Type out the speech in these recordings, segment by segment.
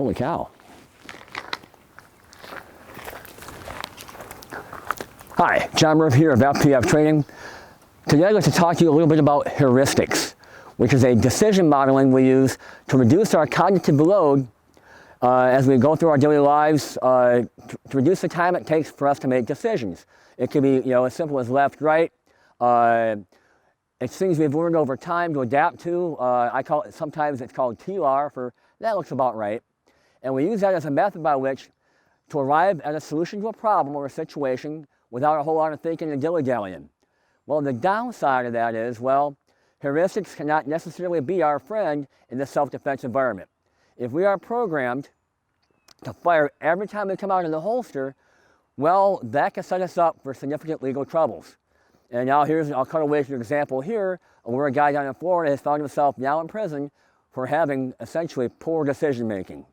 Holy cow. Hi, John Murphy here of FPF Training. Today I'd like to talk to you a little bit about heuristics, which is a decision modeling we use to reduce our cognitive load as we go through our daily lives, to reduce the time it takes for us to make decisions. It could be, as simple as left, right. It's things we've learned over time to adapt to. Sometimes it's called TLAR for that looks about right. And we use that as a method by which to arrive at a solution to a problem or a situation without a whole lot of thinking and dilly-dallying. Well, the downside of that is, heuristics cannot necessarily be our friend in the self-defense environment. If we are programmed to fire every time we come out of the holster, that can set us up for significant legal troubles. And now I'll cut away to an example here where a guy down in Florida has found himself now in prison for having essentially poor decision making.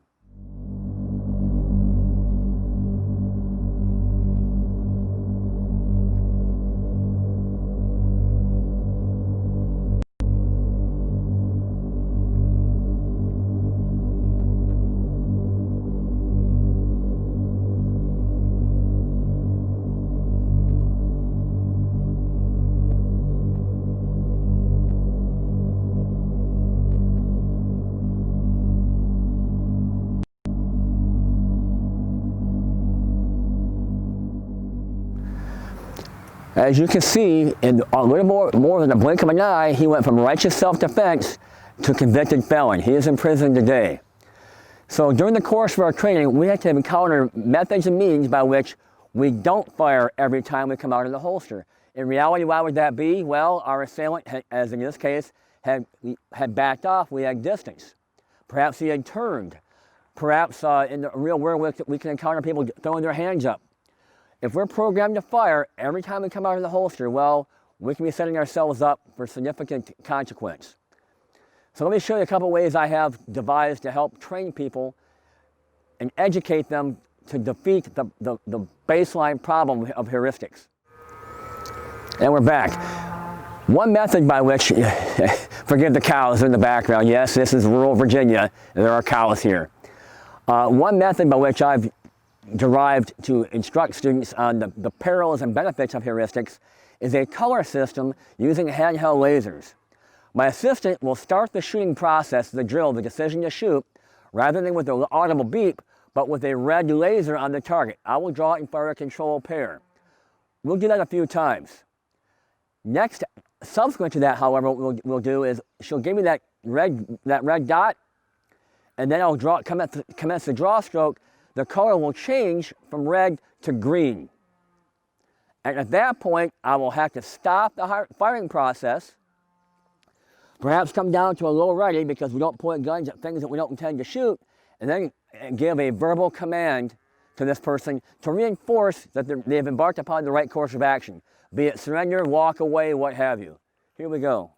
As you can see, in a little more than a blink of an eye, he went from righteous self-defense to convicted felon. He is in prison today. So during the course of our training, we have to encounter methods and means by which we don't fire every time we come out of the holster. In reality, why would that be? Well, our assailant, as in this case, had backed off. We had distance. Perhaps he had turned. Perhaps in the real world, we can encounter people throwing their hands up. If we're programmed to fire every time we come out of the holster, we can be setting ourselves up for significant consequence. So let me show you a couple ways I have devised to help train people and educate them to defeat the baseline problem of heuristics. And we're back. One method by which, forgive the cows in the background, yes, this is rural Virginia, and there are cows here. One method by which I've derived to instruct students on the perils and benefits of heuristics is a color system using handheld lasers. My assistant will start the shooting process, the drill, the decision to shoot, rather than with an audible beep, but with a red laser on the target. I will draw it and fire a control pair. We'll do that a few times. Next, subsequent to that, however, what we'll do is she'll give me that red dot, and then I'll commence the draw stroke. The color will change from red to green. And at that point, I will have to stop the firing process, perhaps come down to a low ready because we don't point guns at things that we don't intend to shoot, and then give a verbal command to this person to reinforce that they've embarked upon the right course of action, be it surrender, walk away, what have you. Here we go.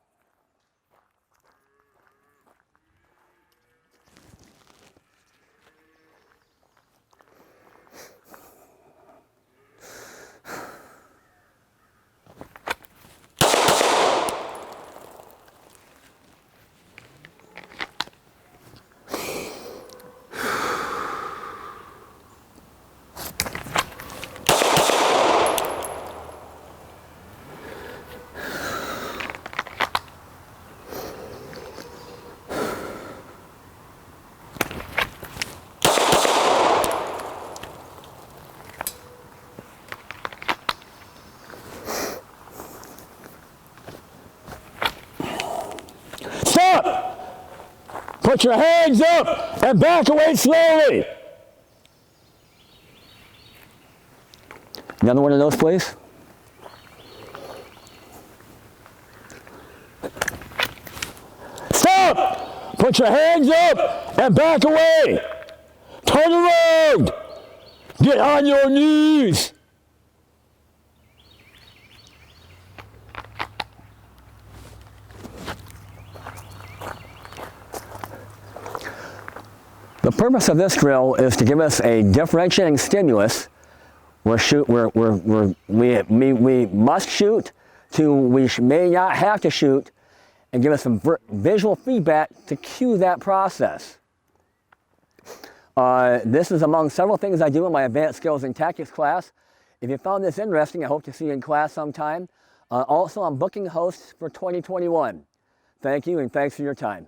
Put your hands up and back away slowly. Another one of those, please. Stop! Put your hands up and back away. Turn around. Get on your knees. The purpose of this drill is to give us a differentiating stimulus where we must shoot to we may not have to shoot, and give us some visual feedback to cue that process. This is among several things I do in my Advanced Skills and Tactics class. If you found this interesting, I hope to see you in class sometime. Also, I'm booking hosts for 2021. Thank you, and thanks for your time.